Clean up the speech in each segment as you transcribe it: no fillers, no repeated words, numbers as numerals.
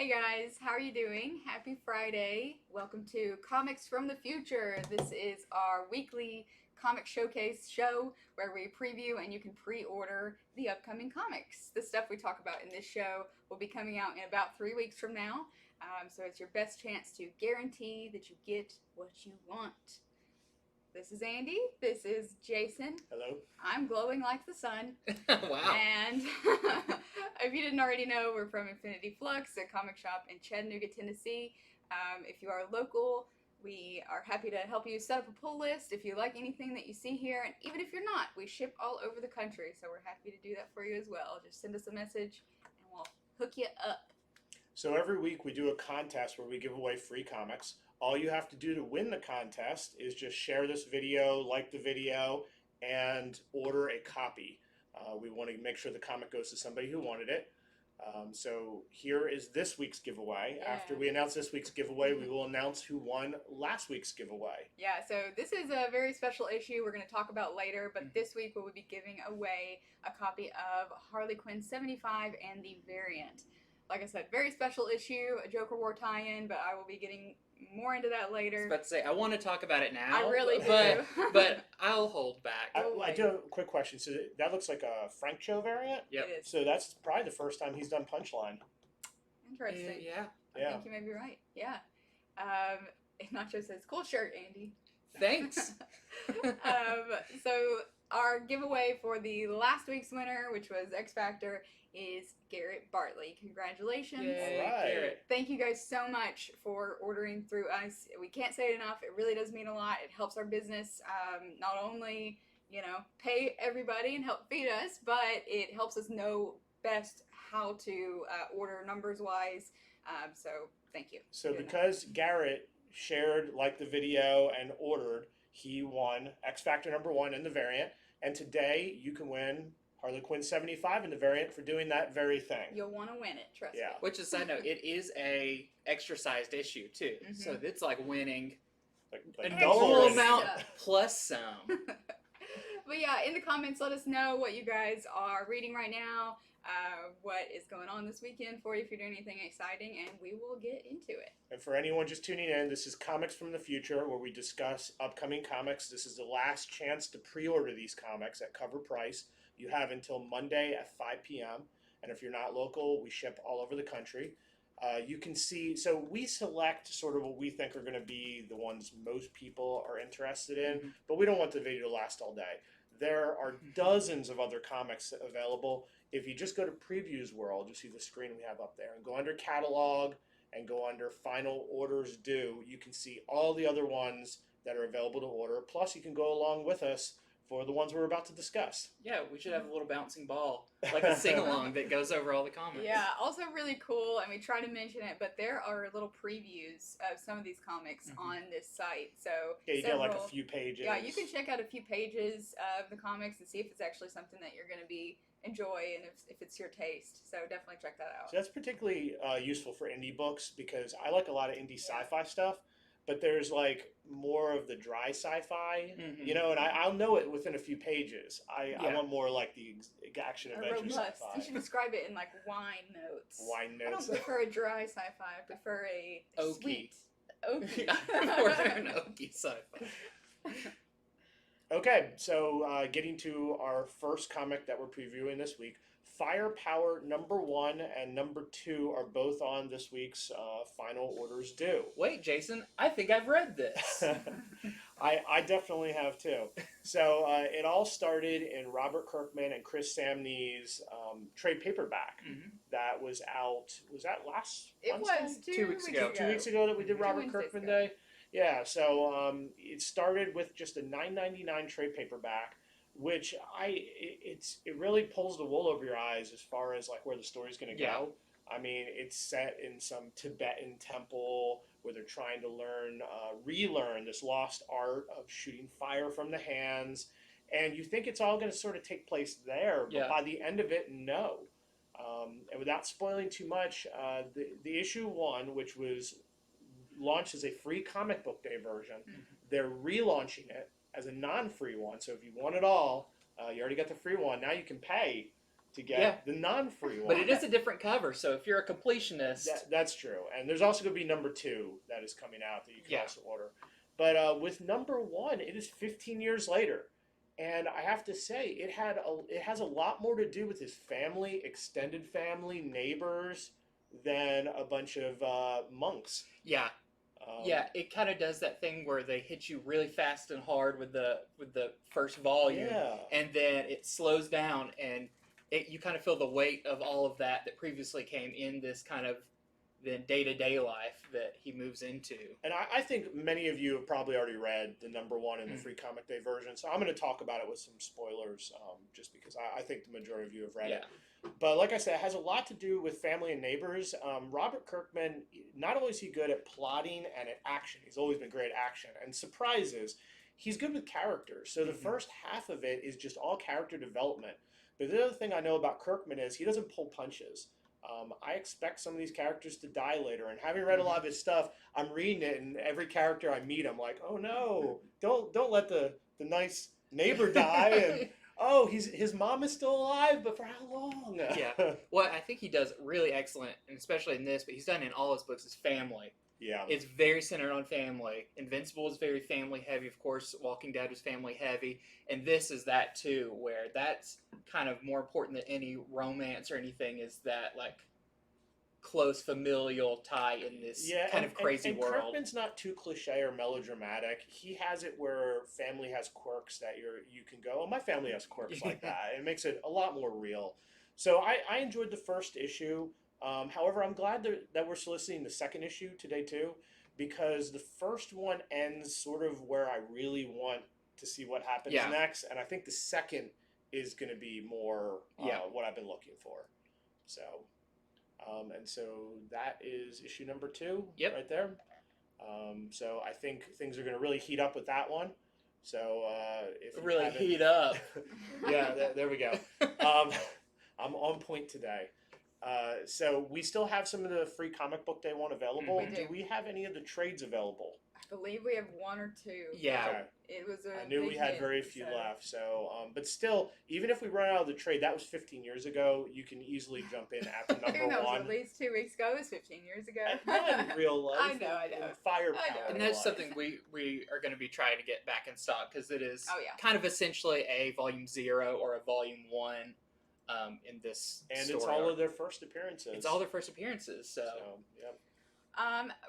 Hey guys, how are you doing? Happy Friday. Welcome to Comics from the Future. This is our weekly comic showcase show where we preview and you can pre-order the upcoming comics. The stuff we talk about in this show will be coming out in about 3 weeks from now. So it's your best chance to guarantee that you get what you want. This is Andy. This is Jason. Hello. I'm glowing like the sun. Wow. And if you didn't already know, we're from Infinity Flux, a comic shop in Chattanooga, Tennessee. If you are local, we are happy to help you set up a pull list if you like anything that you see here. And even if you're not, we ship all over the country, so we're happy to do that for you as well. Just send us a message and we'll hook you up. So every week we do a contest where we give away free comics. All you have to do to win the contest is just share this video, like the video, and order a copy. We want to make sure the comic goes to somebody who wanted it. So here is this week's giveaway. Yeah. After we announce this week's giveaway, we will announce who won last week's giveaway. Yeah, so this is a very special issue we're going to talk about later, but this week we will be giving away a copy of Harley Quinn 75 and the variant. Like I said, very special issue, a Joker War tie-in, but I will be getting more into that later. I was about to say, I want to talk about it now. I really but, do. but I'll hold back. I do have a quick question. So that looks like a Frank Cho variant? Yep. It is. So that's probably the first time he's done Punchline. Interesting. Yeah. I think you may be right. Yeah. Nacho says, cool shirt, Andy. Thanks. So our giveaway for the last week's winner, which was X Factor, is Garrett Bartley. Congratulations. Yay, All right. Garrett. Thank you guys so much for ordering through us. We can't say it enough. It really does mean a lot. It helps our business not only, pay everybody and help feed us, but it helps us know best how to order numbers-wise. So thank you. So because Garrett shared, liked the video, and ordered, he won X Factor #1 in the variant. And today you can win Harley Quinn 75 in the variant for doing that very thing. You'll want to win it, trust me. Which is, side note, it is a extra-sized issue, too. Mhm. So it's like winning Like a double normal winning. amount plus some. But yeah, in the comments, let us know what you guys are reading right now, what is going on this weekend for you if you're doing anything exciting, and we will get into it. And for anyone just tuning in, this is Comics from the Future, where we discuss upcoming comics. This is the last chance to pre-order these comics at cover price. You have until Monday at 5 p.m. And if you're not local, we ship all over the country. You can see, so we select sort of what we think are going to be the ones most people are interested in, but we don't want the video to last all day. There are dozens of other comics available. If you just go to Previews World, you'll see the screen we have up there, and go under Catalog and go under Final Orders Due. You can see all the other ones that are available to order. Plus, you can go along with us for the ones we're about to discuss. Yeah, we should have a little bouncing ball, like a sing-along that goes over all the comics. Yeah, also really cool, and we try to mention it, but there are little previews of some of these comics on this site. So Yeah, you get like a few pages. Yeah, you can check out a few pages of the comics and see if it's actually something that you're going to be enjoy and if it's your taste. So definitely check that out. So that's particularly useful for indie books because I like a lot of indie sci-fi stuff, but there's like more of the dry sci-fi, and I'll know it within a few pages. I want more like the action adventure robust. sci-fi. You should describe it in like wine notes. Wine I notes. don't prefer a dry sci-fi. I prefer a Oaky. sweet oaky. More than an oaky sci-fi. Okay, so getting to our first comic that we're previewing this week, Firepower #1 and #2 are both on this week's Final Orders Due. Wait, Jason, I think I've read this. I definitely have too. So it all started in Robert Kirkman and Chris Samnee's trade paperback that was out. Was that last It Wednesday? was 2 weeks ago. 2 weeks ago that we did 2 Robert Wednesdays Kirkman ago. Day. Yeah, so it started with just a $9.99 trade paperback, which it really pulls the wool over your eyes as far as like where the story's going to go. I mean, it's set in some Tibetan temple where they're trying to relearn this lost art of shooting fire from the hands, and you think it's all going to sort of take place there, but by the end of it, no. And without spoiling too much, the issue 1, which was launched as a free comic book day version, they're relaunching it as a non-free one. So if you want it all, you already got the free one. Now you can pay to get Yeah. the non-free one. But it is a different cover, so if you're a completionist, That's true. And there's also going to be number 2 that is coming out that you can Yeah. also order. But with number 1, it is 15 years later. And I have to say, it has a lot more to do with his family, extended family, neighbors, than a bunch of monks. yeah, it kind of does that thing where they hit you really fast and hard with the first volume, Yeah. and then it slows down, and you kind of feel the weight of all of that previously came in this kind of the day-to-day life that he moves into. And I think many of you have probably already read the number 1 in the Free Comic Day version, so I'm going to talk about it with some spoilers, just because I think the majority of you have read it. But like I said, it has a lot to do with family and neighbors. Robert Kirkman, not only is he good at plotting and at action, he's always been great at action, and surprises, he's good with characters. So the first half of it is just all character development. But the other thing I know about Kirkman is he doesn't pull punches. I expect some of these characters to die later, and having read a lot of his stuff, I'm reading it, and every character I meet, I'm like, oh no, don't let the nice neighbor die, and oh, his mom is still alive, but for how long? Yeah. What I think he does really excellent, and especially in this, but he's done in all his books, is family. Yeah. It's very centered on family. Invincible is very family heavy, of course. Walking Dead was family heavy, and this is that too, where that's kind of more important than any romance or anything. Is that like close familial tie in this kind of crazy and world? Kirkman's not too cliche or melodramatic. He has it where family has quirks that you can go, oh, my family has quirks like that. It makes it a lot more real. So I enjoyed the first issue. However, I'm glad that we're soliciting the second issue today too, because the first one ends sort of where I really want to see what happens next, and I think the second is going to be more what I've been looking for. So, and so that is issue number 2 right there. So I think things are going to really heat up with that one. So if you really haven't- heat up, there we go. I'm on point today. So we still have some of the Free Comic Book Day one available. We do. Do we have any of the trades available? I believe we have 1 or 2. Yeah. Okay. It was a I knew big we had hit, very few so. left. So, but still, even if we run out of the trade, that was 15 years ago. You can easily jump in after I think number that was 1. at least 2 weeks ago. It was 15 years ago. Not in real life. I know. In firepower. I know. And that's life. something we are going to be trying to get back in stock, because it is Oh, yeah. kind of essentially a volume 0 or a volume 1 in this And story it's all arc. of their first appearances. It's all their first appearances, so yep.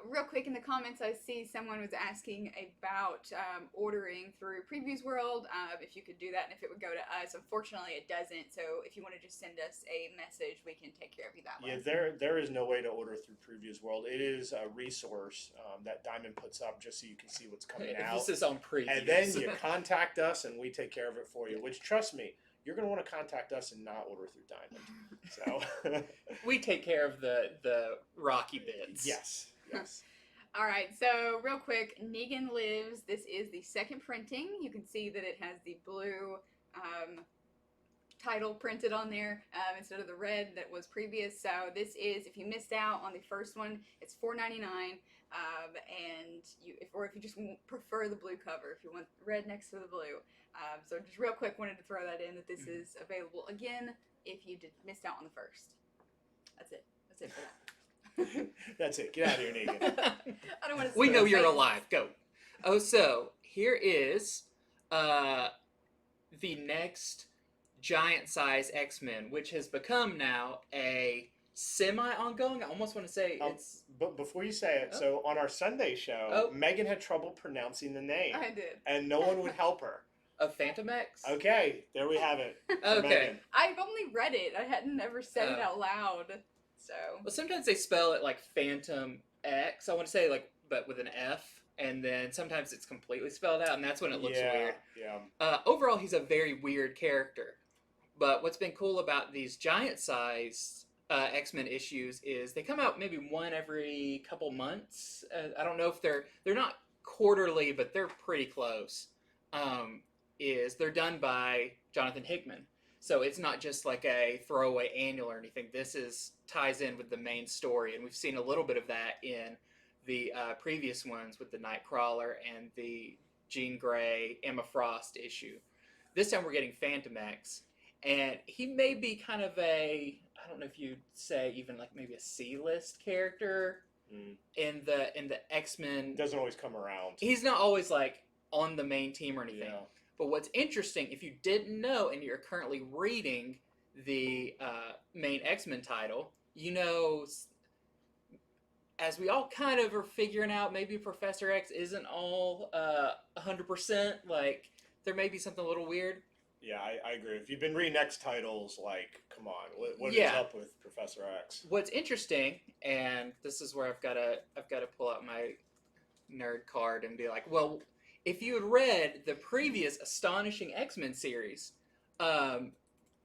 Real quick in the comments, I see someone was asking about ordering through Previews World, if you could do that and if it would go to us. Unfortunately, it doesn't. So if you want to just send us a message, we can take care of you that way. Yeah, there is no way to order through Previews World. It is a resource that Diamond puts up just so you can see what's coming out. this is on previews. And then you contact us and we take care of it for you, which, trust me, you're going to want to contact us and not order through Diamond. So we take care of the rocky bits. Yes. All right, so real quick, Negan Lives. This is the second printing. You can see that it has the blue title printed on there instead of the red that was previous. So this is, if you missed out on the first one, it's $4.99. And if you just prefer the blue cover, if you want red next to the blue. So just real quick, wanted to throw that in, that this is available again if you missed out on the first. That's it. That's it for that. That's it. Get out of here, Negan. I don't want to. We know you're alive. Go. Oh, so here is the next giant size X-Men, which has become now a semi-ongoing. I almost want to say it's. But before you say it, so on our Sunday show, Megan had trouble pronouncing the name. I did. And no one would help her. Of Phantom X? Okay, there we have it. Okay. Megan. I've only read it. I hadn't ever said it out loud. So. Well, sometimes they spell it like Phantom X. I want to say but with an F. And then sometimes it's completely spelled out, and that's when it looks weird. Yeah. Overall, he's a very weird character. But what's been cool about these giant-sized X-Men issues is they come out maybe one every couple months. I don't know if they're not quarterly, but they're pretty close. They're done by Jonathan Hickman. So it's not just like a throwaway annual or anything. This ties in with the main story, and we've seen a little bit of that in the previous ones with the Nightcrawler and the Jean Grey, Emma Frost issue. This time we're getting Phantom X, and he may be kind of I don't know if you'd say even like maybe a C-list character in the X-Men. Doesn't always come around. He's not always like on the main team or anything. Yeah. But what's interesting, if you didn't know and you're currently reading the main X-Men title, you know, as we all kind of are figuring out, maybe Professor X isn't all 100%. Like, there may be something a little weird. Yeah, I agree. If you've been reading X titles, like, come on, what is up with Professor X? What's interesting, and this is where I've got to pull out my nerd card and be like, well, if you had read the previous Astonishing X-Men series,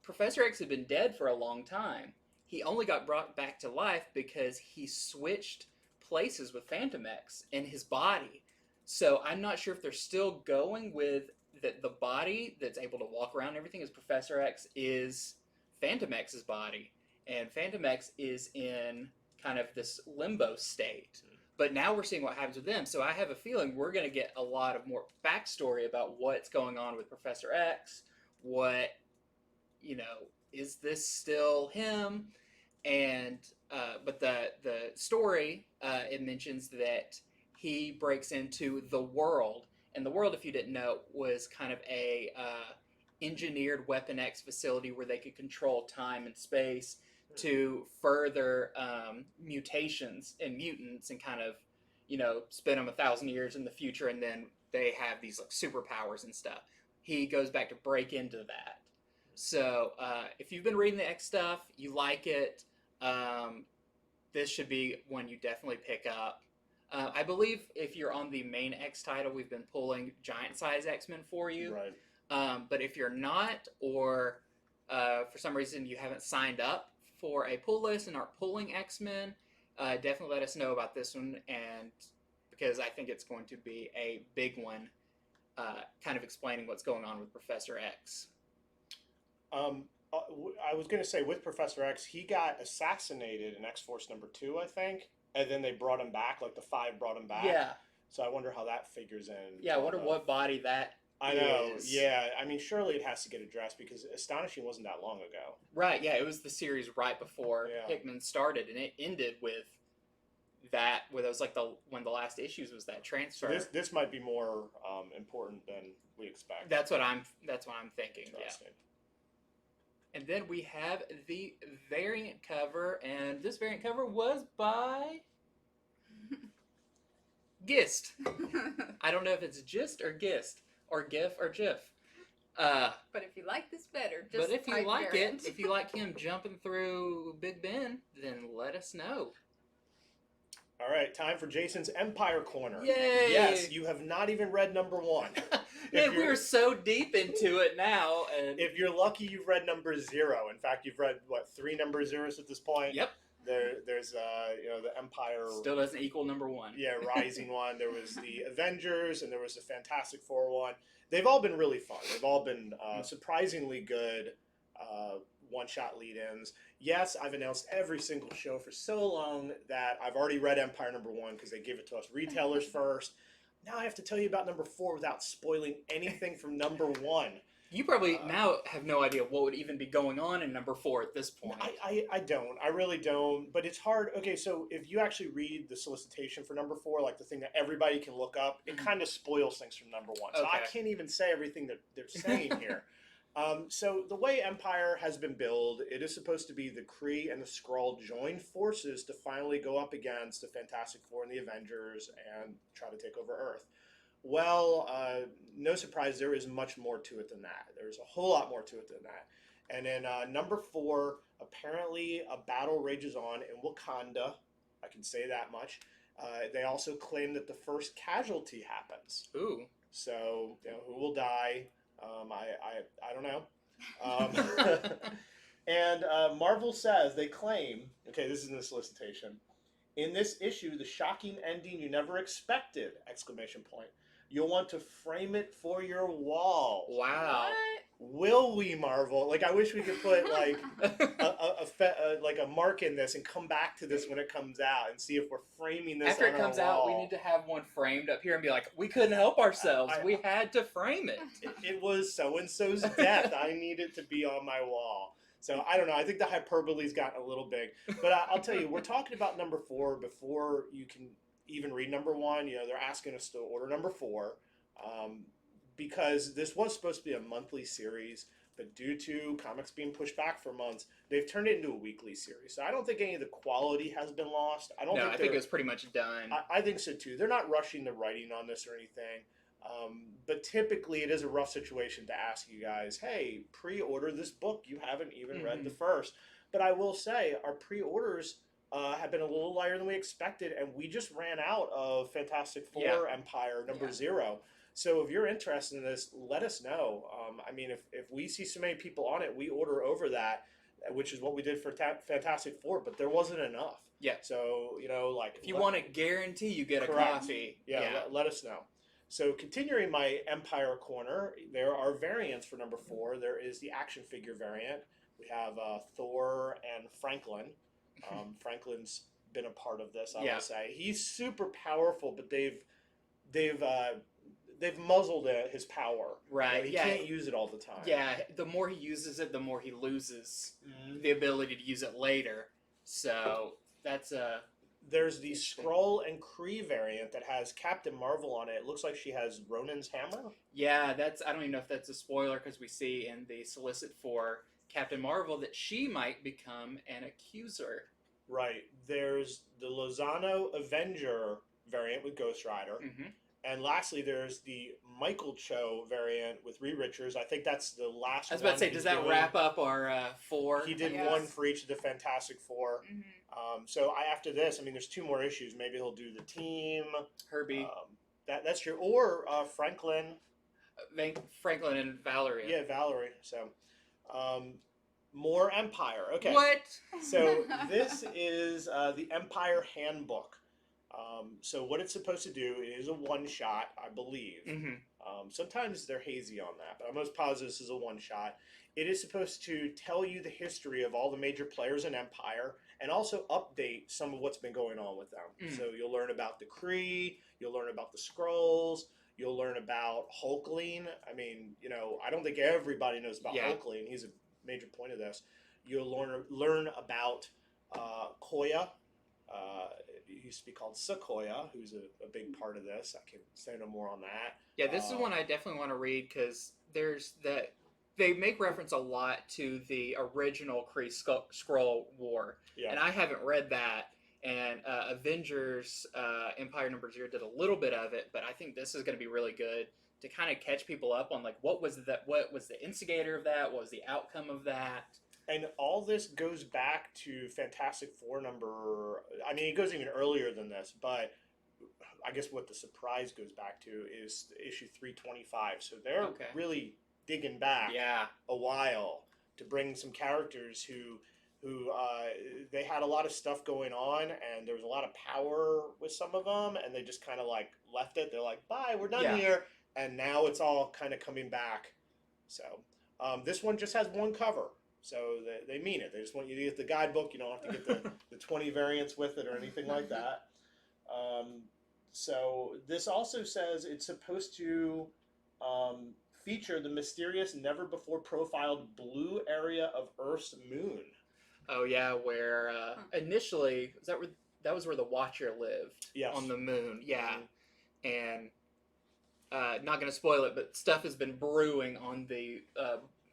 Professor X had been dead for a long time. He only got brought back to life because he switched places with Phantom X in his body. So I'm not sure if they're still going with that the body that's able to walk around and everything is Professor X is Phantom X's body. And Phantom X is in kind of this limbo state. But now we're seeing what happens with them. So I have a feeling we're going to get a lot of more backstory about what's going on with Professor X. What, is this still him? And but the story, it mentions that he breaks into the world. And the world, if you didn't know, was kind of a engineered Weapon X facility where they could control time and space to further mutations and mutants and kind of, spin them 1,000 years in the future, and then they have these like superpowers and stuff. He goes back to break into that. So if you've been reading the X stuff, you like it, this should be one you definitely pick up. I believe if you're on the main X title, we've been pulling giant size X-Men for you. Right. But if you're not, or for some reason you haven't signed up for a pull list and aren't pulling X-Men, definitely let us know about this one, and because I think it's going to be a big one, kind of explaining what's going on with Professor X. I was going to say, with Professor X, he got assassinated in X-Force number 2, I think, and then they brought him back, like the 5 brought him back. Yeah. So I wonder how that figures in. Yeah, I wonder what body that I know, is. yeah. I mean, surely it has to get addressed because Astonishing wasn't that long ago. Right, yeah, it was the series right before Hickman started, and it ended with that, where it was like one of the last issues was that transfer. So this might be more important than we expect. That's what I'm thinking. Interesting. Yeah. And then we have the variant cover, and this variant cover was by Gist. I don't know if it's Gist or Gist or GIF or GIF. But if you like this better, just but if you type like variant. it, if you like him jumping through Big Ben, then let us know. All right, time for Jason's Empire Corner. Yay! Yes, you have not even read number 1. Man, we are so deep into it now. And if you're lucky, you've read number 0. In fact, you've read, 3 number 0s at this point? Yep. There's the Empire still doesn't equal number 1. Yeah, Rising one. There was the Avengers, and there was the Fantastic Four one. They've all been really fun. They've all been surprisingly good one-shot lead-ins. Yes, I've announced every single show for so long that I've already read Empire number 1 because they give it to us retailers first. Now I have to tell you about number 4 without spoiling anything from number 1. You probably now have no idea what would even be going on in number 4 at this point. I don't. I really don't. But it's hard. Okay, so if you actually read the solicitation for number 4, like the thing that everybody can look up, it kind of spoils things from number 1. So I can't even say everything that they're saying here. So the way Empire has been billed, it is supposed to be the Kree and the Skrull join forces to finally go up against the Fantastic Four and the Avengers and try to take over Earth. Well, no surprise, there is much more to it than that. There's a whole lot more to it than that. And then number 4, apparently a battle rages on in Wakanda. I can say that much. They also claim that the first casualty happens. Ooh. So, who will die? I don't know. And Marvel says, they claim, okay, this is in the solicitation, in this issue, the shocking ending you never expected, ! you'll want to frame it for your wall. Wow. Will we, Marvel? Like, I wish we could put like like a mark in this and come back to this when it comes out and see if we're framing this After on it comes our out, we wall. need to have one framed up here and be like, we couldn't help ourselves. We had to frame it. It was so and so's death. I need it to be on my wall. So I don't know. I think the hyperbole's gotten a little big, but I'll tell you, we're talking about number 4 before you can even read number 1. You know, they're asking us to order number 4. Because this was supposed to be a monthly series, but due to comics being pushed back for months, they've turned it into a weekly series. So I don't think any of the quality has been lost. I think it was pretty much done. I think so too. They're not rushing the writing on this or anything. But typically it is a rough situation to ask you guys, hey, pre-order this book. You haven't even read the first. But I will say our pre-orders have been a little lighter than we expected, and we just ran out of Fantastic Four Empire number 0. So if you're interested in this, let us know. I mean, if we see so many people on it, we order over that, which is what we did for Fantastic Four, but there wasn't enough. Yeah. So, you know, like... If you want to guarantee you get a copy. Let us know. So continuing my Empire corner, there are variants for number 4. There is the action figure variant. We have Thor and Franklin. Franklin's been a part of this, I would say. He's super powerful, but they've muzzled his power. Right. He can't use it all the time. Yeah, the more he uses it, the more he loses the ability to use it later. So that's There's the Skrull and Kree variant that has Captain Marvel on it. It looks like she has Ronin's hammer. Yeah, I don't even know if that's a spoiler because we see in the solicit for Captain Marvel that she might become an accuser. Right. There's the Lozano Avenger variant with Ghost Rider. And lastly, there's the Michael Cho variant with Reed Richards. I think that's the last one. I was about to say, does that wrap up our 4? He did one for each of the Fantastic Four. So after this, I mean, there's 2 more issues. Maybe he'll do the team. Herbie. That's true. Or Franklin. Franklin and Valerie. Yeah, Valerie. So more Empire. Okay. What? So this is the Empire Handbook. So what it's supposed to do is a one-shot, I believe. Sometimes they're hazy on that, but I'm most positive this is a one-shot. It is supposed to tell you the history of all the major players in Empire and also update some of what's been going on with them. So you'll learn about the Kree, you'll learn about the Skrulls, you'll learn about Hulkling. I mean, you know, I don't think everybody knows about Hulkling. He's a major point of this. You'll learn about Koya. It used to be called Sequoia, who's a big part of this. I can say no more on that. Yeah, this is one I definitely want to read because they make reference a lot to the original Kree Skrull War, and I haven't read that. And Avengers Empire number 0 did a little bit of it, but I think this is going to be really good to kind of catch people up on like what was the instigator of that, what was the outcome of that. And all this goes back to Fantastic Four number... I mean, it goes even earlier than this, but I guess what the surprise goes back to is issue 325. So they're really digging back a while to bring some characters who they had a lot of stuff going on, and there was a lot of power with some of them, and they just kind of like left it. They're like, bye, we're done here. And now it's all kind of coming back. So this one just has one cover. So they mean it. They just want you to get the guidebook. You don't have to get the 20 variants with it or anything like that. So this also says it's supposed to feature the mysterious, never-before-profiled blue area of Earth's moon. Oh, yeah, where initially, that was where the Watcher lived on the moon. Yeah. And not going to spoil it, but stuff has been brewing on the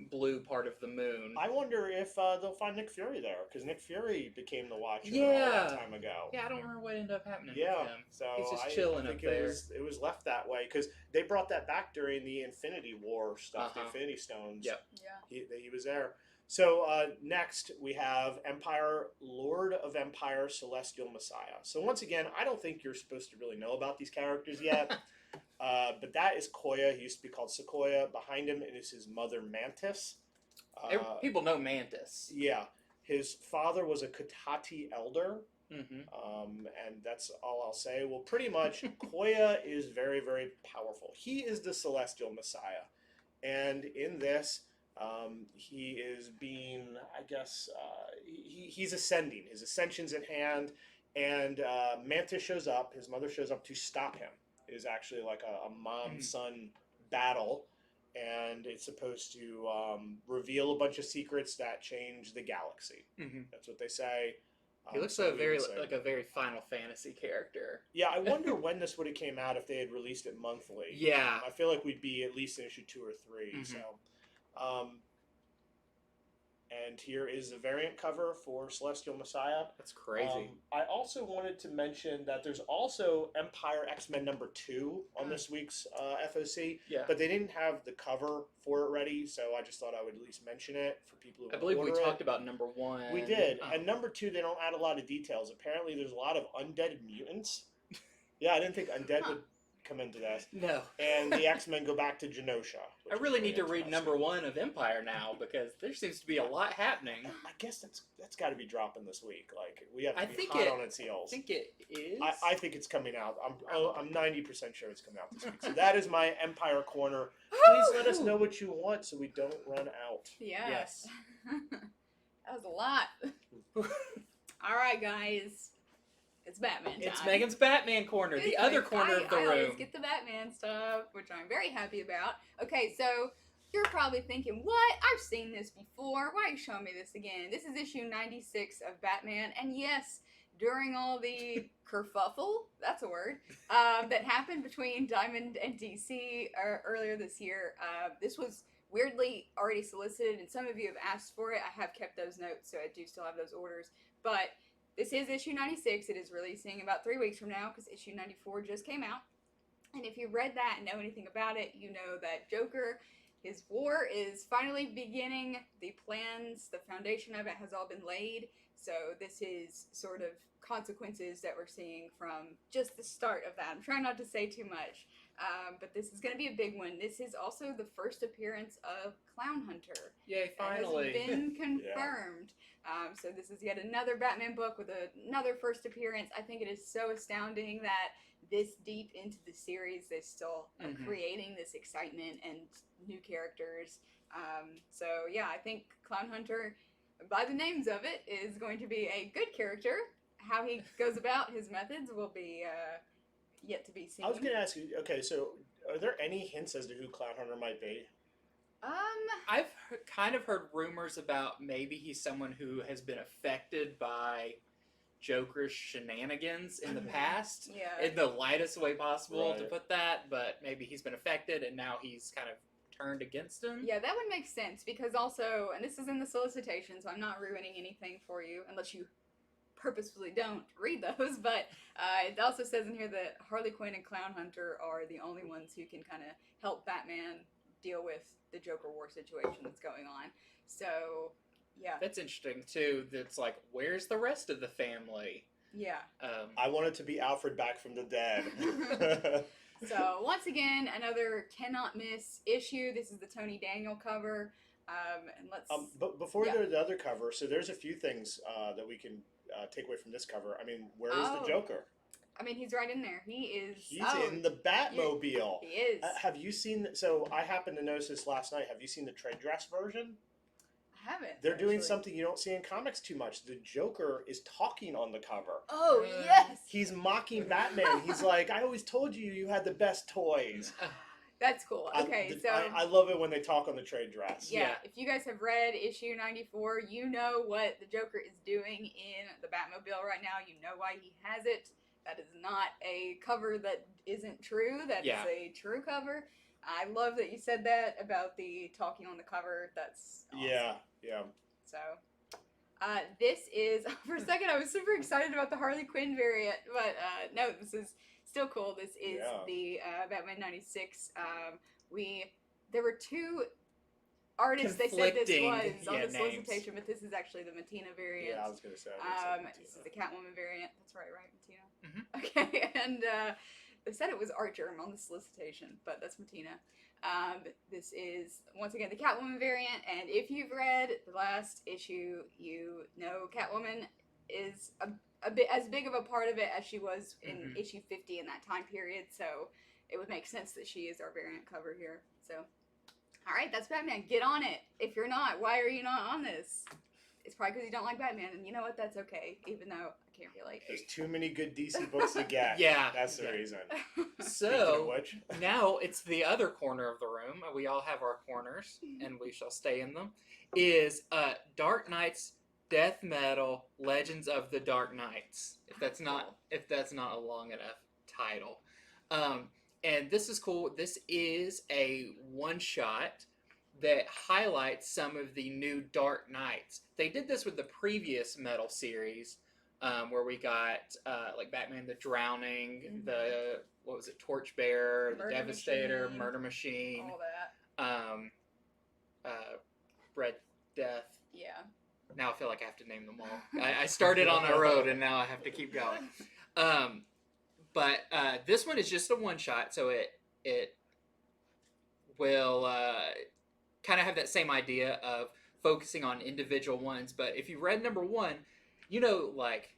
blue part of the moon. I wonder if they'll find Nick Fury there, because Nick Fury became the Watcher a long time ago. Yeah, I don't remember what ended up happening with him. So he's just chilling up there. It was left that way, because they brought that back during the Infinity War stuff, the Infinity Stones. Yep. Yeah. He was there. So next we have Empire, Lord of Empire, Celestial Messiah. So once again, I don't think you're supposed to really know about these characters yet. But that is Koya. He used to be called Sequoia. Behind him is his mother, Mantis. People know Mantis. Yeah. His father was a Katati elder. And that's all I'll say. Well, pretty much, Koya is very, very powerful. He is the celestial messiah. And in this, he is being, I guess, he's ascending. His ascension's in hand. And Mantis shows up. His mother shows up to stop him. It is actually like a mom-son battle. And it's supposed to reveal a bunch of secrets that change the galaxy. That's what they say. He looks like a very Final Fantasy character. Yeah, I wonder when this would have came out if they had released it monthly. Yeah. I feel like we'd be at least in issue 2 or 3. So, and here is the variant cover for Celestial Messiah. That's crazy. I also wanted to mention that there's also Empire X-Men #2 on this week's FOC. Yeah. But they didn't have the cover for it ready, so I just thought I would at least mention it for people who I believe we talked it. about #1. We did. And #2, they don't add a lot of details. Apparently, there's a lot of undead mutants. Yeah, I didn't think undead would come into this. No. And the X-Men go back to Genosha. I really need to read #1 of Empire now because there seems to be a lot happening. I guess that's got to be dropping this week. Like we have to be think hot on its heels. I think it is. I think it's coming out. I'm 90% sure it's coming out this week. So that is my Empire corner. Please let us know what you want so we don't run out. Yes. That was a lot. All right, guys. It's Batman time. It's Megan's Batman corner, the other corner of the room. I always get the Batman stuff, which I'm very happy about. Okay, so you're probably thinking, what? I've seen this before. Why are you showing me this again? This is issue 96 of Batman, and yes, during all the kerfuffle, that's a word, that happened between Diamond and DC earlier this year, this was weirdly already solicited, and some of you have asked for it. I have kept those notes, so I do still have those orders, but this is issue 96. It is releasing about 3 weeks from now because issue 94 just came out. And if you read that and know anything about it, you know that Joker, his war is finally beginning. The plans, the foundation of it has all been laid. So this is sort of consequences that we're seeing from just the start of that. I'm trying not to say too much, but this is going to be a big one. This is also the first appearance of Clown Hunter. Yay, finally. It has been confirmed. So this is yet another Batman book with another first appearance. I think it is so astounding that this deep into the series, they still are creating this excitement and new characters. So yeah, I think Clown Hunter, by the names of it, is going to be a good character. How he goes about his methods will be yet to be seen. I was going to ask you, okay, so are there any hints as to who Clown Hunter might be? I've kind of heard rumors about maybe he's someone who has been affected by Joker's shenanigans in the past. Yeah. In the lightest way possible to put that, but maybe he's been affected and now he's kind of turned against him. Yeah, that would make sense because also, and this is in the solicitation, so I'm not ruining anything for you unless you purposefully don't read those, but it also says in here that Harley Quinn and Clown Hunter are the only ones who can kind of help Batman deal with the Joker war situation that's going on. So, yeah. That's interesting, too. That's like, where's the rest of the family? Yeah. I want it to be Alfred back from the dead. So, once again, another cannot miss issue. This is the Tony Daniel cover. And let's... But before we go to the other cover, so there's a few things that we can take away from this cover. I mean, where is the Joker? I mean, he's right in there. He's in the Batmobile. He is. Have you seen... So, I happened to notice this last night. Have you seen the trade dress version? I haven't. They're doing something you don't see in comics too much. The Joker is talking on the cover. Oh, yes! He's mocking Batman. He's like, I always told you you had the best toys. That's cool. Okay, I love it when they talk on the trade dress. Yeah, if you guys have read issue 94, you know what the Joker is doing in the Batmobile right now. You know why he has it. That is not a cover that isn't true. That is a true cover. I love that you said that about the talking on the cover. That's awesome. Yeah. So, this is, for a second I was super excited about the Harley Quinn variant, but no, this is still cool. This is the Batman 96. There were two artists they said this was on the solicitation, but this is actually the Matina variant. Yeah, I was going to say. This is the Catwoman variant. That's right, Matina? Okay, and they said it was Art Germ on the solicitation, but that's Matina. This is, once again, the Catwoman variant, and if you've read the last issue, you know Catwoman is as big of a part of it as she was in issue 50 in that time period. So it would make sense that she is our variant cover here. So, all right, that's Batman. Get on it. If you're not, why are you not on this? It's probably because you don't like Batman, and you know what? That's okay. Even though I can't relate. There's too many good DC books to get. Yeah, That's the reason. So Speaking of which, now it's the other corner of the room. We all have our corners, and we shall stay in them. Is Dark Knights Death Metal Legends of the Dark Knights. If that's not a long enough title. And this is cool. This is a one shot that highlights some of the new Dark Knights. They did this with the previous Metal series, where we got like Batman the Drowning, the what was it, Torchbearer, the Devastator, Machine. Murder Machine, all that. Red Death. Yeah. Now I feel like I have to name them all. I started on a road and now I have to keep going. But this one is just a one shot, so it will kind of have that same idea of focusing on individual ones. But if you read number one, you know, like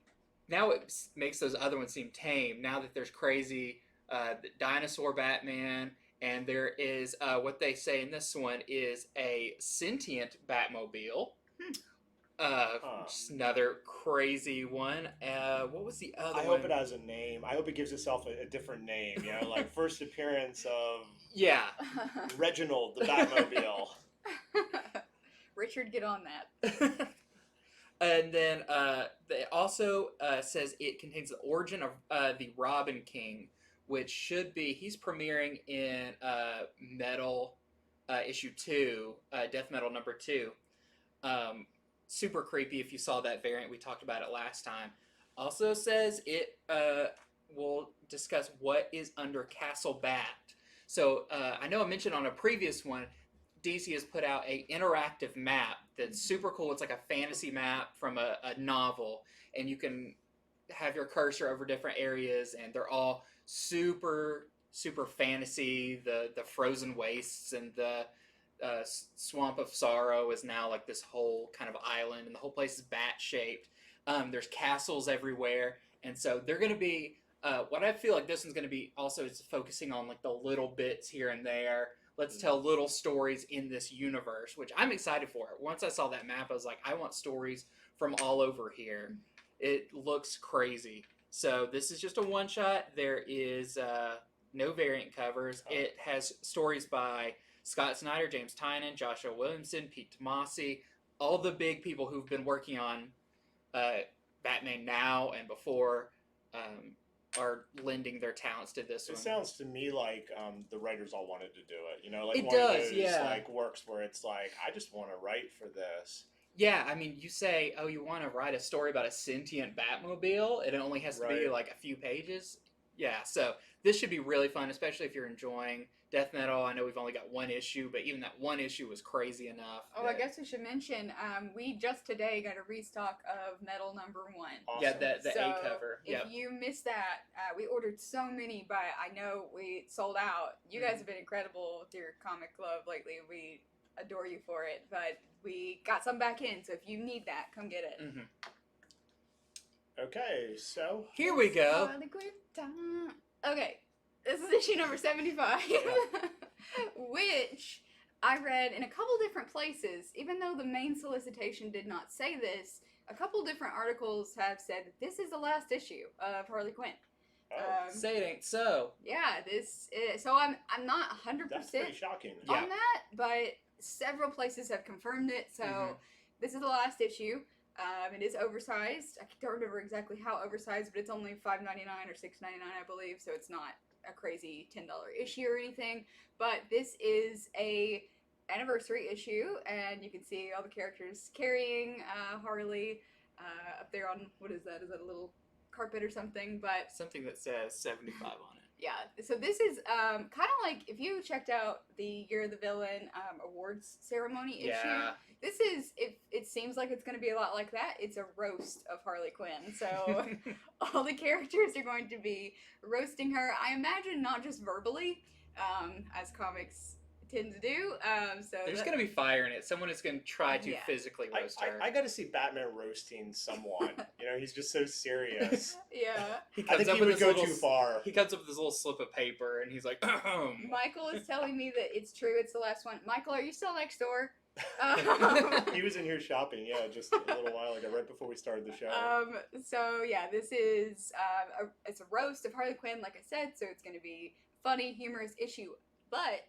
now it makes those other ones seem tame. Now that there's crazy dinosaur Batman, and there is what they say in this one is a sentient Batmobile. Just another crazy one. What was the other one? I hope it has a name. I hope it gives itself a different name. You know, like first appearance of Reginald the Batmobile. Richard, get on that. And then it also says it contains the origin of the Robin King, which should be, he's premiering in Metal issue 2, Death Metal number 2. Super creepy if you saw that variant. We talked about it last time. Also says it will discuss what is under Castle Bat. So I know I mentioned on a previous one, DC has put out a interactive map that's super cool. It's like a fantasy map from a novel, and you can have your cursor over different areas, and they're all super fantasy. The frozen wastes and the Swamp of Sorrow is now like this whole kind of island, and the whole place is bat shaped. There's castles everywhere, and so they're going to be what I feel like this one's going to be also is focusing on like the little bits here and there. Let's tell little stories in this universe, which I'm excited for. Once I saw that map, I was like, I want stories from all over here. It looks crazy. So this is just a one shot. There is no variant covers. It has stories by Scott Snyder, James Tynion, Joshua Williamson, Pete Tomasi, all the big people who've been working on Batman now and before are lending their talents to this one. It sounds to me like the writers all wanted to do it. You know, like it one does, of those like works where it's like, I just want to write for this. Yeah, I mean, you say, oh, you want to write a story about a sentient Batmobile, and it only has to be like a few pages. Yeah, so this should be really fun, especially if you're enjoying Death Metal. I know we've only got one issue, but even that one issue was crazy enough. Oh, I guess we should mention, we just today got a restock of Metal number 1. Awesome. Yeah, the so A cover. If you missed that, we ordered so many, but I know we sold out. You guys have been incredible with your comic love lately. We adore you for it, but we got some back in, so if you need that, come get it. Okay, so here we go. Okay, this is issue number 75, which I read in a couple different places. Even though the main solicitation did not say this, a couple different articles have said that this is the last issue of Harley Quinn. Say it ain't so. Yeah, this is, so I'm not 100% that's pretty shocking. on that, but several places have confirmed it. So this is the last issue. It is oversized. I don't remember exactly how oversized, but it's only $5.99 or $6.99, I believe. So it's not a crazy $10 issue or anything. But this is a anniversary issue, and you can see all the characters carrying Harley up there on, what is that? Is that a little carpet or something? But something that says 75 on it. Yeah, so this is kind of like if you checked out the Year of the Villain awards ceremony issue. This is, it seems like it's going to be a lot like that. It's a roast of Harley Quinn. So all the characters are going to be roasting her. I imagine not just verbally, as comics tend to do. So There's going to be fire in it. Someone is going to try to Yeah. physically roast her. I got to see Batman roasting someone. He's just so serious. yeah. He I comes think up he with would this go little, too far. He comes up with this little slip of paper, and he's like, Michael is telling me that it's true. It's the last one. Michael, are you still next door? He was in here shopping, just a little while ago, right before we started the show. So yeah, this is it's a roast of Harley Quinn, like I said. So it's going to be funny, humorous issue, but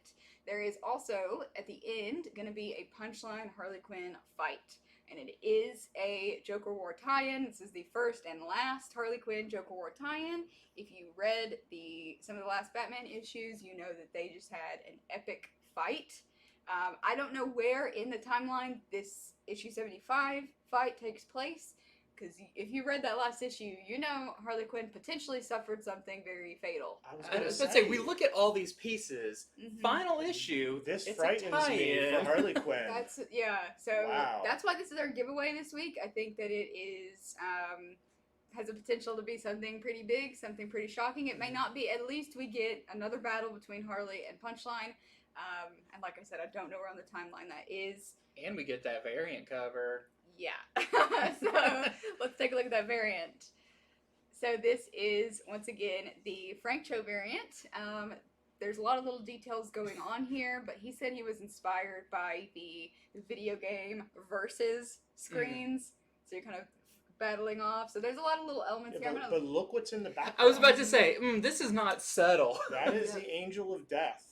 there is also at the end going to be a punchline Harley Quinn fight, and it is a Joker War tie-in. This is the first and last Harley Quinn Joker War tie-in. If you read some of the last Batman issues, you know that they just had an epic fight. I don't know where in the timeline this issue 75 fight takes place, because if you read that last issue, Harley Quinn potentially suffered something very fatal. I was I going was to about to say, we look at all these pieces. Mhm. Final issue. This it's frightens a me tie-in. for Harley Quinn. So Wow. that's why this is our giveaway this week. I think that it is has a potential to be something pretty big, something pretty shocking. It may not be. At least we get another battle between Harley and Punchline. And like I said, I don't know where on the timeline that is. And we get that variant cover. Yeah. So let's take a look at that variant. So this is, once again, the Frank Cho variant. There's a lot of little details going on here, but he said he was inspired by the video game Versus screens. So you're kind of battling off. So there's a lot of little elements here. But look what's in the background. I was about to say, this is not subtle. That is the Angel of Death.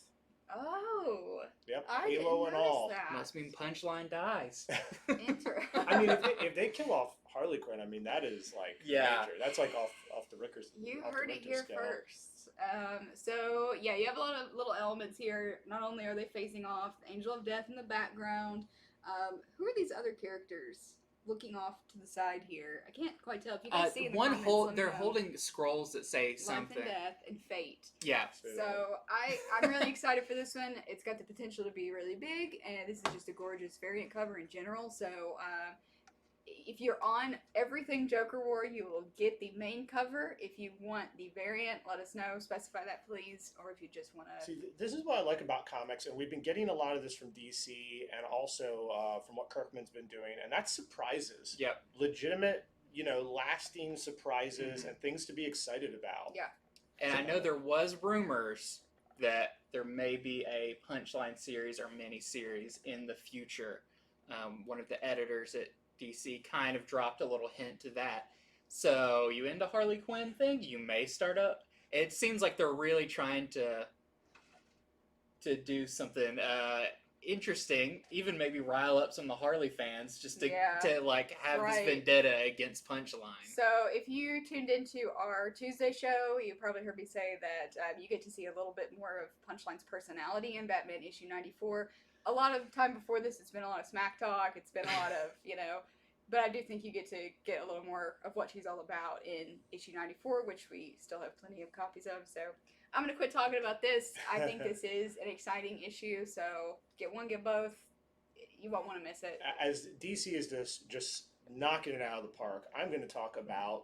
Oh, Yep, I didn't Halo and notice all. that. Must mean Punchline dies. Interesting. I mean, if they kill off Harley Quinn, that is like major. That's like off the Richter. You off the heard it Richter here scale. first. So yeah, you have a lot of little elements here. Not only are they facing off, the Angel of Death in the background. Who are these other characters looking off to the side here? I can't quite tell. If you guys see in the comments, let me they're know. holding scrolls that say Life something. and Death and Fate. Yeah. So I'm really excited for this one. It's got the potential to be really big, and this is just a gorgeous variant cover in general. So if you're on everything Joker War, you will get the main cover. If you want the variant, let us know. Specify that, please. Or if you just want to... See, this is what I like about comics, and we've been getting a lot of this from DC and also from what Kirkman's been doing, and that's surprises. Yep. Legitimate, lasting surprises and things to be excited about. Yeah. And I know there was rumors that there may be a Punchline series or mini-series in the future. One of the editors at DC kind of dropped a little hint to that. So, you into Harley Quinn thing? You may start up. It seems like they're really trying to do something interesting, even maybe rile up some of the Harley fans just to have this vendetta against Punchline. So if you tuned into our Tuesday show, you probably heard me say that you get to see a little bit more of Punchline's personality in Batman issue 94. A lot of time before this, it's been a lot of smack talk. It's been a lot of, but I do think you get to get a little more of what she's all about in issue 94, which we still have plenty of copies of. So I'm going to quit talking about this. I think this is an exciting issue. So get one, get both. You won't want to miss it. As DC is just knocking it out of the park, I'm going to talk about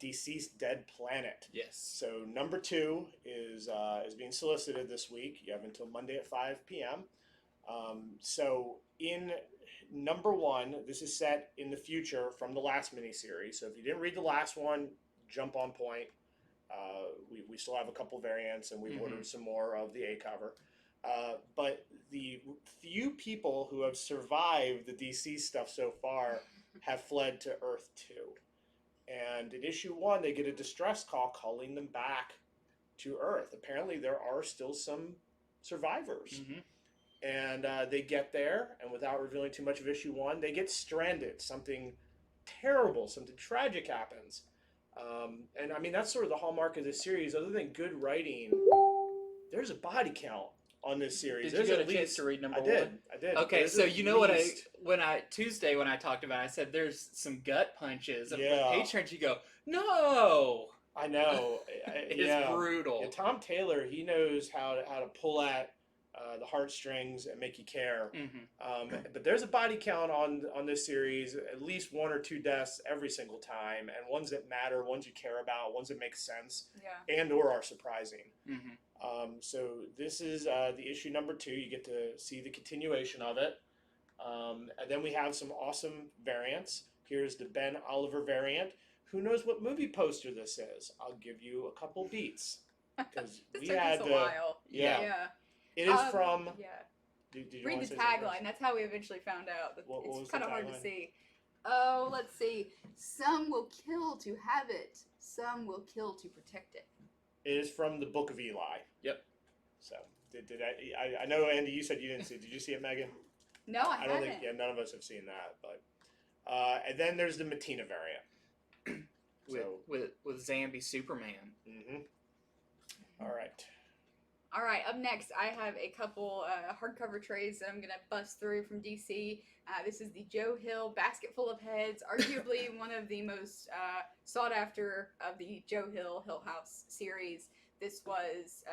DC's Dead Planet. Yes. So number 2 is being solicited this week. You have until Monday at 5 p.m. So in number 1, this is set in the future from the last miniseries. So if you didn't read the last one, jump on point. We still have a couple variants, and we've ordered some more of the A cover. But the few people who have survived the DC stuff so far have fled to Earth 2. And in issue 1, they get a distress call calling them back to Earth. Apparently, there are still some survivors. And they get there, and without revealing too much of issue 1, they get stranded. Something terrible, something tragic happens. And I mean, that's sort of the hallmark of this series. Other than good writing, there's a body count on this series. Did you get a chance to read number 1? I did. Okay, There's so at you know what least- Tuesday when I talked about it, I said there's some gut punches. And Yeah. when Paige turned, you go, no! I know. It's brutal. Yeah, Tom Taylor, he knows how to pull at the heartstrings and make you care. Mm-hmm. But there's a body count on this series, at least 1 or 2 deaths every single time, and ones that matter, ones you care about, ones that make sense, and or are surprising. Mm-hmm. So this is the issue number 2. You get to see the continuation of it. And then we have some awesome variants. Here's the Ben Oliver variant. Who knows what movie poster this is? I'll give you a couple beats. Because we took had us a while. Yeah. Yeah. It is from. Yeah. Did you Read want the to say something tagline. That's how we eventually found out. What was It's the kind of hard to tagline? see. Oh, let's see. Some will kill to have it. Some will kill to protect it. It is from the Book of Eli. Yep. So did I know, Andy, you said you didn't see it. Did you see it, Megan? No, I don't haven't. think none of us have seen that. But and then there's the Matina variant. with Zambi Superman. Mm-hmm. All right. All right, up next, I have a couple hardcover trades that I'm going to bust through from DC. This is the Joe Hill Basket Full of Heads, arguably one of the most sought after of the Joe Hill House series. This was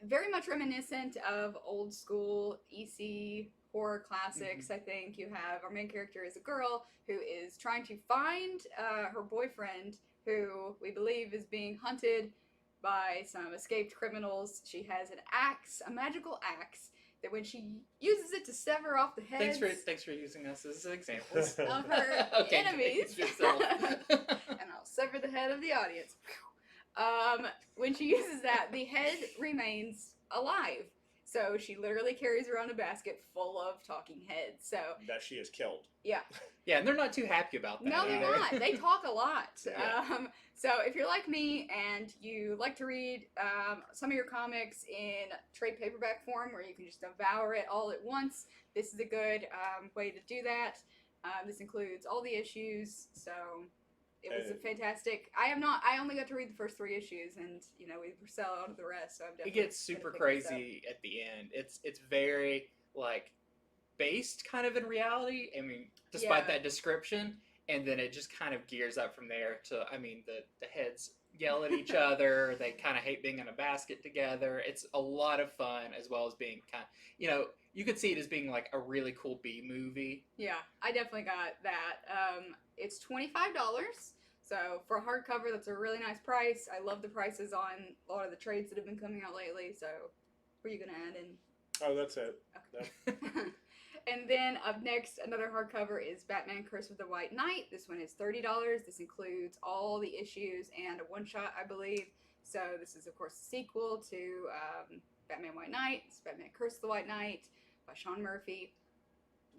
very much reminiscent of old school EC horror classics. Mm-hmm. I think you have our main character is a girl who is trying to find her boyfriend, who we believe is being hunted by some escaped criminals. She has an axe, a magical axe, that when she uses it to sever off the heads Thanks for using us as examples of her Okay, enemies, yourself. and I'll sever the head of the audience. When she uses that, the head remains alive. So she literally carries around a basket full of talking heads. So that she has killed. Yeah. Yeah, and they're not too happy about that. No, they're either. not. They talk a lot. Yeah. So if you're like me and you like to read some of your comics in trade paperback form where you can just devour it all at once, this is a good way to do that. This includes all the issues, so it was a fantastic. I only got to read the first 3 issues, and we sell out of the rest. So I'm definitely. It gets super crazy at the end. It's very like based kind of in reality. I mean, despite that description, and then it just kind of gears up from there to, I mean, the heads yell at each other. They kind of hate being in a basket together. It's a lot of fun, as well as being kind of, you could see it as being like a really cool B movie. Yeah, I definitely got that. It's $25. So for a hardcover, that's a really nice price. I love the prices on a lot of the trades that have been coming out lately. So, what are you going to add in? Oh, that's it. Okay. And then up next, another hardcover is Batman Curse of the White Knight. This one is $30. This includes all the issues and a one-shot, I believe. So this is, of course, a sequel to Batman White Knight. It's Batman Curse of the White Knight by Sean Murphy.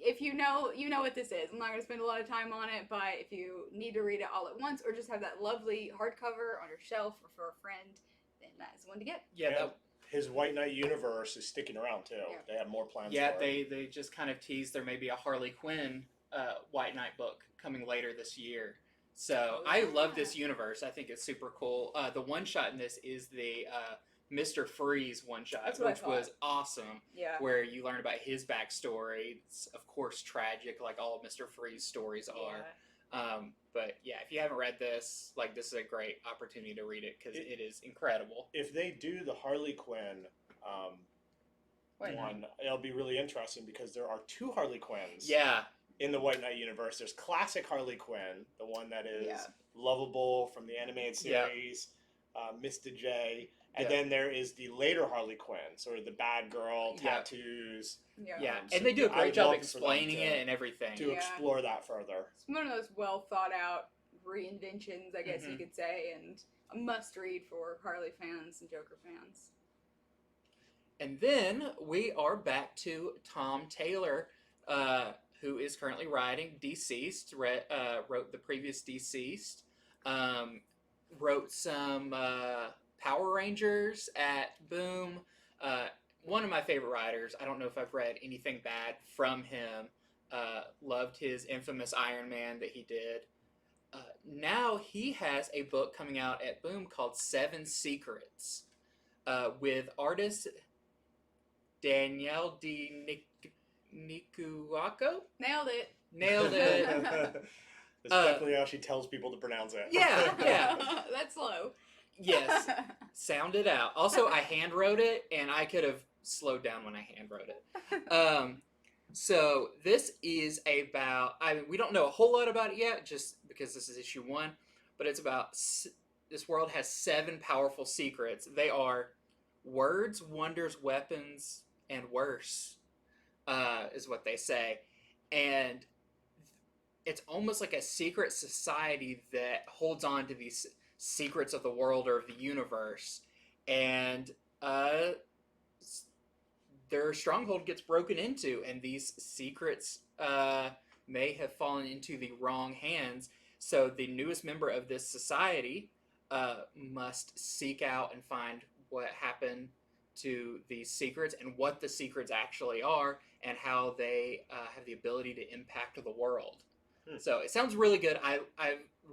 If you know what this is. I'm not going to spend a lot of time on it, but if you need to read it all at once or just have that lovely hardcover on your shelf or for a friend, then that is one to get. Yeah, his White Knight universe is sticking around too. Yeah. They have more plans. Yeah, for it. they just kind of teased there may be a Harley Quinn White Knight book coming later this year. So I love this universe. I think it's super cool. The one shot in this is the Mr. Freeze one shot, which was awesome. Yeah. Where you learn about his backstory. It's of course tragic, like all of Mr. Freeze stories are. But yeah, if you haven't read this, this is a great opportunity to read it because it is incredible. If they do the Harley Quinn one, it'll be really interesting because there are 2 Harley Quinns. Yeah. In the White Knight universe, there's classic Harley Quinn, the one that is lovable from the animated series, Mr. J, and then there is the later Harley Quinn, sort of the bad girl, tattoos. Yeah, and they do a great job explaining it and everything. To explore that further. It's one of those well thought out reinventions, I guess you could say, and a must read for Harley fans and Joker fans. And then we are back to Tom Taylor, who is currently writing Deceased, wrote the previous Deceased, wrote some Power Rangers at Boom. One of my favorite writers. I don't know if I've read anything bad from him. Loved his infamous Iron Man that he did. Now he has a book coming out at Boom called 7 Secrets with artist Danielle D. Nikuako? Nailed it. That's definitely how she tells people to pronounce it. Yeah. That's low. Yes, sound it out. Also, I hand wrote it, and I could have slowed down when I hand wrote it. So this is about. I mean, we don't know a whole lot about it yet, just because this is issue 1. But it's about this world has 7 powerful secrets. They are words, wonders, weapons, and worse. Is what they say, and it's almost like a secret society that holds on to these secrets of the world or of the universe, and their stronghold gets broken into, and these secrets may have fallen into the wrong hands. So the newest member of this society must seek out and find what happened to these secrets and what the secrets actually are and how they have the ability to impact the world. So it sounds really good. I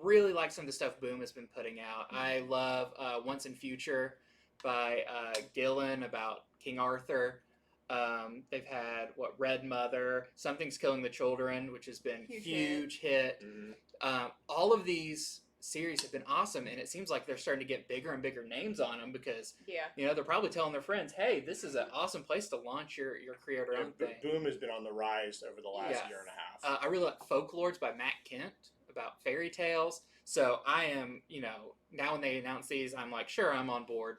really like some of the stuff Boom has been putting out. I love Once in Future by Gillen about King Arthur. They've had Red Mother, Something's Killing the Children, which has been huge hit. Mm-hmm. All of these series have been awesome, and it seems like they're starting to get bigger and bigger names on them because they're probably telling their friends, hey, this is an awesome place to launch your creator-owned thing. Boom has been on the rise over the last year and a half. I really like Folklords by Matt Kent about fairy tales, so I am, now when they announce these, I'm like, sure, I'm on board.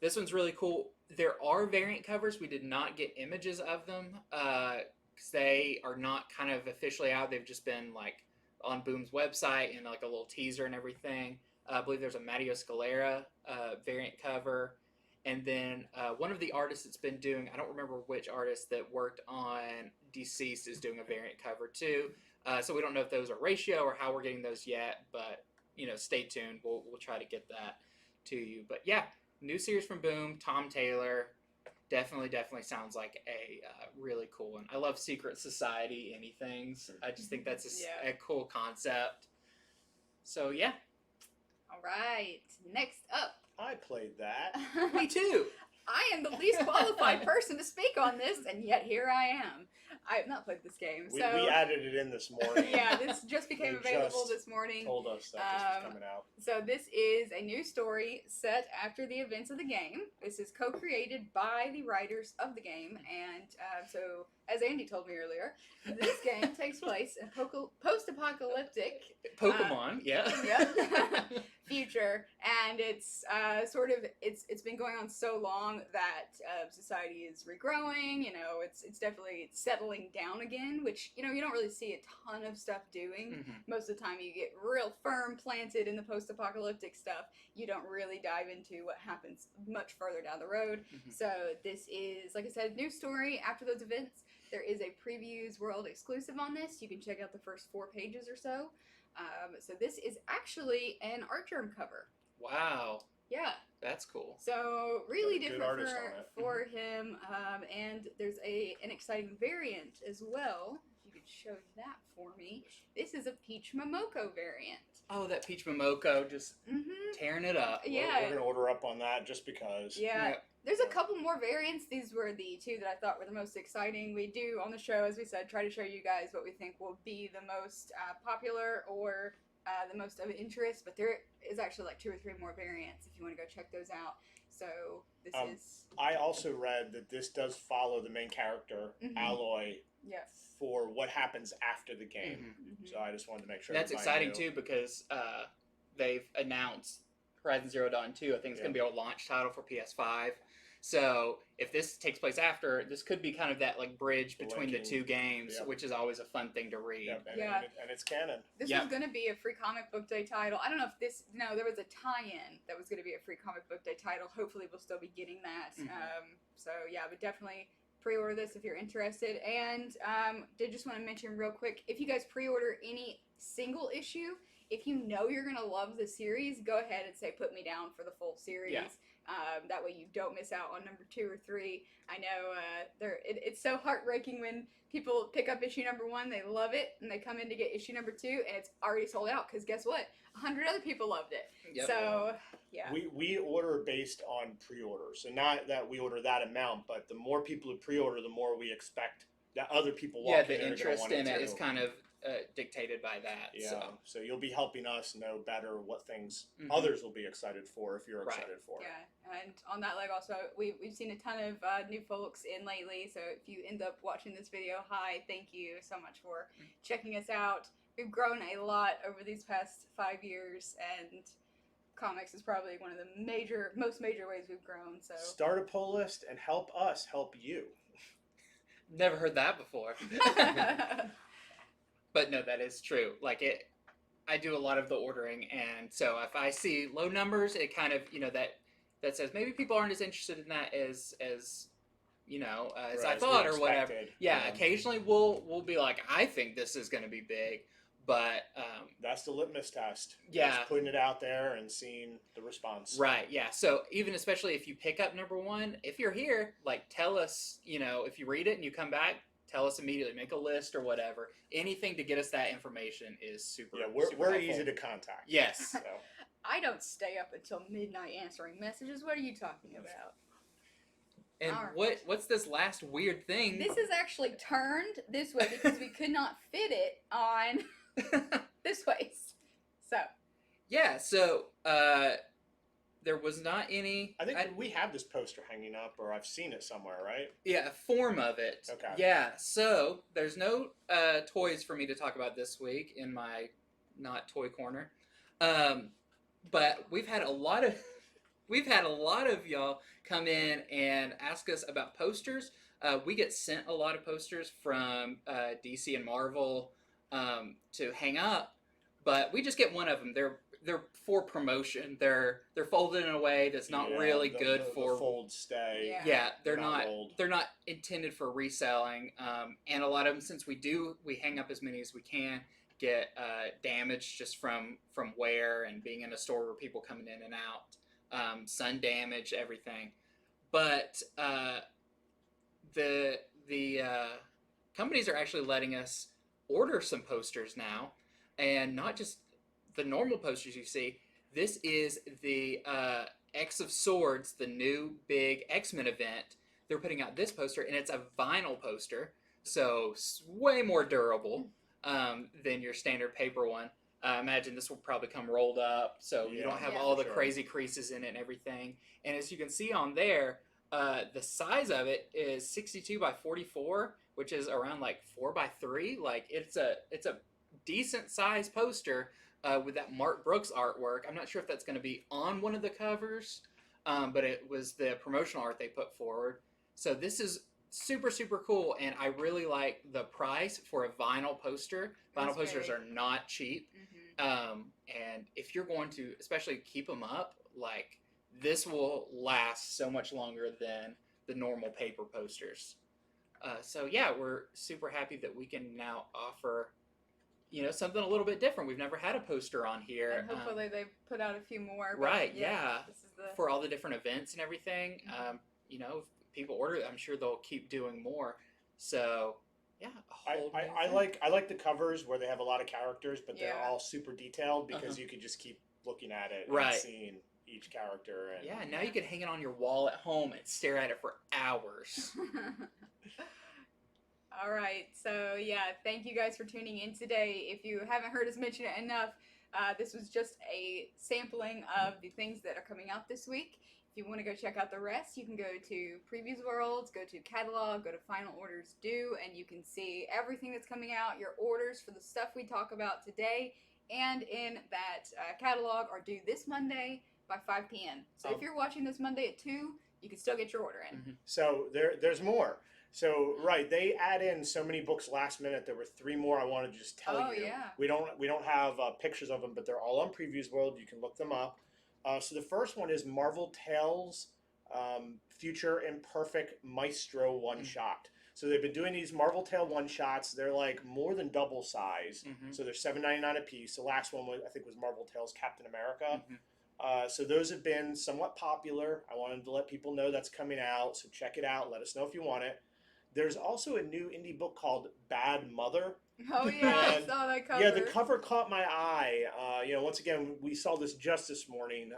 This one's really cool. There are variant covers. We did not get images of them because they are not kind of officially out. They've just been on Boom's website and a little teaser and everything. I believe there's a Matteo Scalera variant cover. And then one of the artists that's been doing, I don't remember which artist that worked on Deceased is doing a variant cover too. So we don't know if those are ratio or how we're getting those yet, but stay tuned. We'll try to get that to you. But yeah, new series from Boom, Tom Taylor. Definitely sounds like a really cool one. I love secret society anythings. I just think that's a cool concept. So yeah. All right. Next up. I played that. Me too. I am the least qualified person to speak on this, and yet here I am. I have not played this game. We added it in this morning. Yeah, this just became available this morning. Told us that this was coming out. So this is a new story set after the events of the game. This is co-created by the writers of the game, and so as Andy told me earlier, this game takes place in post-apocalyptic Pokemon, future, and it's it's been going on so long that society is regrowing. It's definitely settling down again, which you don't really see a ton of stuff doing. Mm-hmm. Most of the time, you get real firm planted in the post-apocalyptic stuff. You don't really dive into what happens much further down the road. Mm-hmm. So this is, like I said, a new story after those events. There is a previews world exclusive on this. You can check out the first 4 pages or so. So this is actually an art germ cover. Wow. Yeah. That's cool. So really Good different for him. And there's an exciting variant as well. If you could show that for me. This is a Peach Momoko variant. Oh, that Peach Momoko just tearing it up. Yeah. We're going to order up on that just because. Yeah. There's a couple more variants. These were the 2 that I thought were the most exciting. We do, on the show, as we said, try to show you guys what we think will be the most popular or the most of interest. But there is actually 2 or 3 more variants if you want to go check those out. So this is... I also read that this does follow the main character, Alloy, for what happens after the game. Mm-hmm. So I just wanted to make sure. That's exciting, too, because they've announced Horizon Zero Dawn 2. I think it's going to be a launch title for PS5. So if this takes place after, this could be kind of that bridge between the 2 games, which is always a fun thing to read. And it's canon. This was going to be a free comic book day title. I don't know if there was a tie-in that was going to be a free comic book day title. Hopefully we'll still be getting that. Mm-hmm. So yeah, but definitely pre-order this if you're interested. And did just want to mention real quick, if you guys pre-order any single issue, if you know you're going to love the series, go ahead and say, put me down for the full series. Yeah. That way you don't miss out on number 2 or 3. I know it's so heartbreaking when people pick up issue number 1, they love it, and they come in to get issue number 2, and it's already sold out, because guess what? 100 other people loved it. Yep. So, yeah. We order based on pre-order. So not that we order that amount, but the more people who pre-order, the more we expect that other people Yeah, walking the in are going to interest want in it it too. is kind of dictated by that. Yeah, so you'll be helping us know better what things Mhm. others will be excited for if you're Right. excited for it. Yeah, and on that leg also, we've seen a ton of new folks in lately, so if you end up watching this video, hi, thank you so much for checking us out. We've grown a lot over these past 5 years, and comics is probably one of the most major ways we've grown, so. Start a pull list and help us help you. Never heard that before. But no, that is true. Like I do a lot of the ordering, and so if I see low numbers, it kind of that says maybe people aren't as interested in that as as Right, I as we thought or whatever. expected. Yeah, occasionally we'll be like, I think this is going to be big, but that's the litmus test. Yeah. Just putting it out there and seeing the response. Right, yeah. So even especially if you pick up number one, if you're here, like tell us, if you read it and you come back, tell us immediately. Make a list or whatever. Anything to get us that information is super. Yeah, super we're helpful. easy to contact. Yes. So. I don't stay up until midnight answering messages. What are you talking about? And Alright. what's this last weird thing? This is actually turned this way because we could not fit it on this way. So. Yeah, so there was not any. I think we have this poster hanging up, or I've seen it somewhere, right? Yeah, a form of it. Okay. Yeah, so there's no toys for me to talk about this week in my not toy corner, but we've had a lot of y'all come in and ask us about posters. We get sent a lot of posters from DC and Marvel to hang up, but we just get one of them. They're for promotion. They're folded in a way that's not really good for the fold stay. Yeah. Yeah, they're rolled. they're not intended for reselling. And a lot of them, since we hang up as many as we can, get damaged just from wear and being in a store where people coming in and out, sun damage, everything. But the companies are actually letting us order some posters now, and not just the normal posters you see. This is the X of Swords, the new big X-Men event. They're putting out this poster, and it's a vinyl poster, so way more durable than your standard paper one. Imagine this will probably come rolled up, so you don't have Yeah, all the sure. crazy creases in it and everything. And as you can see on there, the size of it is 62 by 44, which is around like 4 by 3. Like it's a decent size poster with that Mark Brooks artwork. I'm not sure if that's going to be on one of the covers, but it was the promotional art they put forward. So this is super, super cool, and I really like the price for a vinyl poster. Vinyl That's posters great. are not cheap, and if you're going to especially keep them up, like this will last so much longer than the normal paper posters. So yeah, we're super happy that we can now offer something a little bit different. We've never had a poster on here. And hopefully they put out a few more. But Right, yeah. This is the... For all the different events and everything. If people order it, I'm sure they'll keep doing more. So, yeah. I like the covers where they have a lot of characters, but they're Yeah. all super detailed because you could just keep looking at it Right. and seeing each character. And Yeah, now you can hang it on your wall at home and stare at it for hours. All right, so yeah, thank you guys for tuning in today. If you haven't heard us mention it enough, this was just a sampling of the things that are coming out this week. If you want to go check out the rest, you can go to Previews Worlds, go to Catalog, go to Final Orders Due, and you can see everything that's coming out. Your orders for the stuff we talk about today and in that catalog are due this Monday by 5 p.m. So if you're watching this Monday at 2, you can still get your order in. Mm-hmm. So there's more. So right, they add in so many books last minute. There were 3 more I wanted to just tell you. Yeah. We don't have pictures of them, but they're all on Previews World. You can look them up. So the first one is Marvel Tales Future Imperfect Maestro One Shot. So they've been doing these Marvel Tale one shots. They're like more than double size. So they're $7.99 a piece. The last one I think was Marvel Tales Captain America. So those have been somewhat popular. I wanted to let people know that's coming out. So check it out. Let us know if you want it. There's also a new indie book called Bad Mother. Oh yeah, I saw that cover. Yeah, the cover caught my eye. Once again, we saw this just this morning.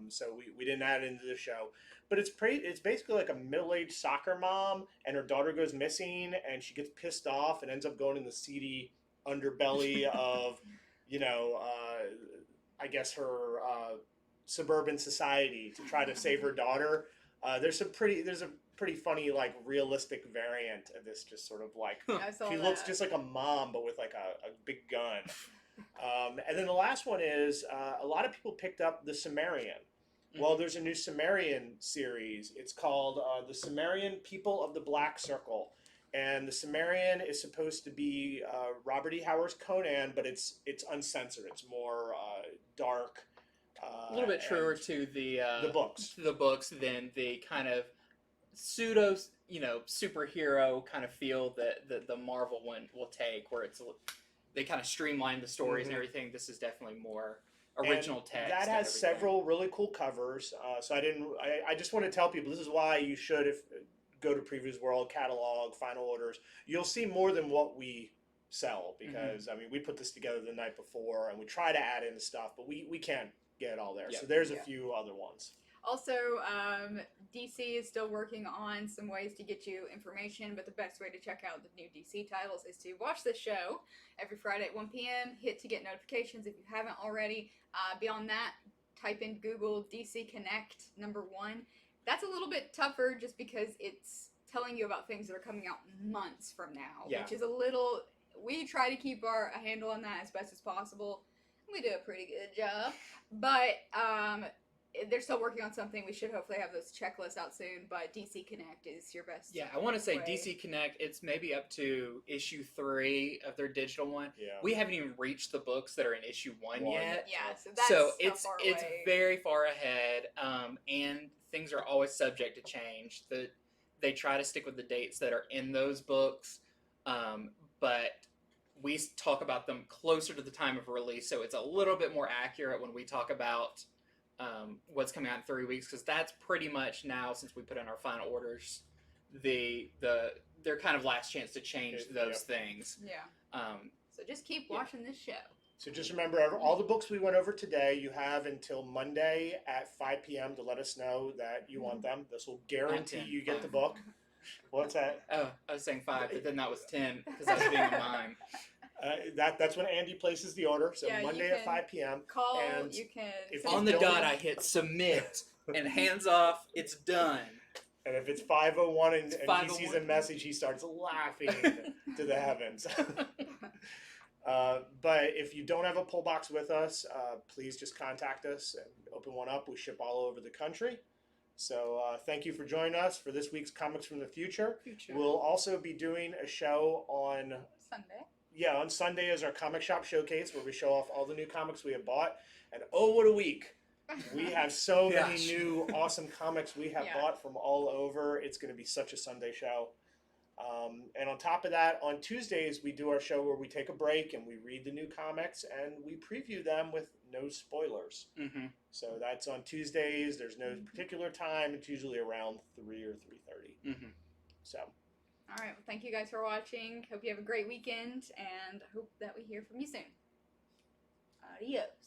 so we didn't add it into the show. But it's basically like a middle-aged soccer mom, and her daughter goes missing, and she gets pissed off and ends up going in the seedy underbelly of, I guess her suburban society to try to save her daughter. There's a pretty funny, like, realistic variant of this, just sort of like I saw she that. looks just like a mom but with like a big gun. And then the last one is a lot of people picked up the Sumerian. Well, there's a new Sumerian series. It's called The Sumerian People of the Black Circle. And the Sumerian is supposed to be Robert E. Howard's Conan, but it's uncensored. It's more dark. A little bit truer to the books. to the books than the kind of pseudo, superhero kind of feel that the Marvel one will take, where they kind of streamline the stories and everything. This is definitely more original text. That has several really cool covers. So I just want to tell people this is why you should go to Previews World, catalog, final orders. You'll see more than what we sell because I mean we put this together the night before and we try to add in the stuff, but we can't get it all there. Yep. So there's a few other ones. Also, DC is still working on some ways to get you information, but the best way to check out the new DC titles is to watch this show every Friday at 1 p.m. Hit to get notifications if you haven't already. Beyond that, type in Google DC Connect #1. That's a little bit tougher just because it's telling you about things that are coming out months from now, which is a little... We try to keep a handle on that as best as possible. We do a pretty good job, but they're still working on something. We should hopefully have those checklists out soon, but DC Connect is your best. Yeah, I want to say way. DC Connect, it's maybe up to issue 3 of their digital one. Yeah. We haven't even reached the books that are in issue 1 yet. Yeah, so that's it's very far ahead, and things are always subject to change. They try to stick with the dates that are in those books, but we talk about them closer to the time of release, so it's a little bit more accurate when we talk about what's coming out in 3 weeks, because that's pretty much now, since we put in our final orders, their kind of last chance to change those things. Yeah. So just keep watching this show. So just remember, all the books we went over today, you have until Monday at 5 p.m. to let us know that you want them. This will guarantee you get the book. What's that? Oh, I was saying 5, but then that was 10 because I was being a mime. That's when Andy places the order. So Monday at 5 p.m. Call. And you can. On the dot, I hit submit and hands off. It's done. And if it's 5:01 and he sees a 5:01. message, he starts laughing to the heavens. But if you don't have a pull box with us, please just contact us and open one up. We ship all over the country. So thank you for joining us for this week's Comics from the Future. We'll also be doing a show on Sunday. Yeah, on Sunday is our comic shop showcase where we show off all the new comics we have bought. And oh, what a week! We have so many new awesome comics we have bought from all over. It's going to be such a Sunday show. And on top of that, on Tuesdays, we do our show where we take a break and we read the new comics and we preview them with no spoilers. Mm-hmm. So that's on Tuesdays. There's no particular time. It's usually around 3 or 3:30. Mm-hmm. So. All right. Well, thank you guys for watching. Hope you have a great weekend and hope that we hear from you soon. Adios.